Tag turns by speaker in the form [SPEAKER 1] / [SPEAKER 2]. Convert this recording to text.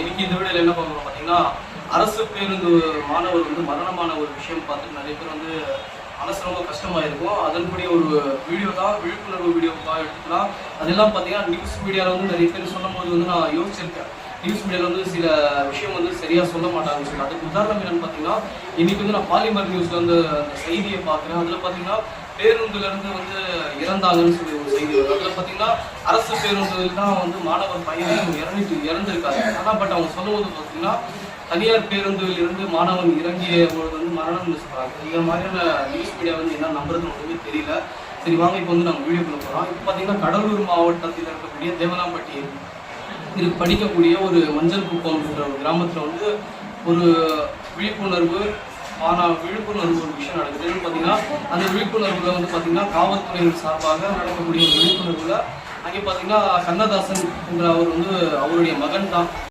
[SPEAKER 1] இன்னைக்கு இந்த வீடியோல என்ன பார்க்கணும் பார்த்தீங்கன்னா, அரசு பேருந்து மாணவர் வந்து மரணமான ஒரு விஷயம் பார்த்துட்டு நிறைய பேர் வந்து மனசு ரொம்ப கஷ்டமாக இருக்கும். அதன்படி ஒரு வீடியோ தான், விழிப்புணர்வு வீடியோவாக எடுத்துக்கலாம். அதெல்லாம் பார்த்தீங்கன்னா நியூஸ் மீடியாவில் வந்து நிறைய பேர் சொல்லும் போது வந்து நான் யோசிச்சிருக்கேன். நியூஸ் மீடியாவில் வந்து சில விஷயம் வந்து சரியாக சொல்ல மாட்டாங்கன்னு சொல்லி. அதுக்கு உதாரணம் என்னன்னு பார்த்தீங்கன்னா, இன்னைக்கு வந்து நான் பாலிமர் நியூஸில் வந்து அந்த செய்தியை பார்க்குறேன். அதில் பார்த்தீங்கன்னா பேருந்துலேருந்து வந்து இறந்தாங்கன்னு சொல்லி ஒரு செய்தி வருது. அதில் பார்த்தீங்கன்னா அரசு பேருந்துகள் தான் வந்து மாணவர் பையன் இறந்துருக்காங்க. ஆனால் பட் அவங்க சொல்லும்போது பார்த்தீங்கன்னா தனியார் பேருந்தில் இருந்து மாணவன் இறங்கிய பொழுது வந்து மரணம்னு சொல்கிறாங்க. இந்த மாதிரியான நியூஸ் மீடியா வந்து என்ன நம்புறதுன்னு ஒன்றுமே தெரியல. சரி வாங்க இப்போ வந்து நம்ம வீடியோக்குள்ள போகிறோம். இப்போ பார்த்தீங்கன்னா கடலூர் மாவட்டத்தில் இருக்கக்கூடிய தேவனாம்பட்டி இது படிக்கக்கூடிய ஒரு மஞ்சள் குப்பம் என்ற ஒரு கிராமத்தில் வந்து ஒரு விழிப்புணர்வு ஒரு விஷயம் நடக்குது. என்னன்னு பார்த்தீங்கன்னா அந்த விழிப்புணர்வுல வந்து பார்த்தீங்கன்னா காவல்துறையின் சார்பாக நடக்கக்கூடிய ஒரு விழிப்புணர்வுல அங்கே பார்த்தீங்கன்னா கண்ணதாசன் என்ற அவர் வந்து அவருடைய மகன் தான்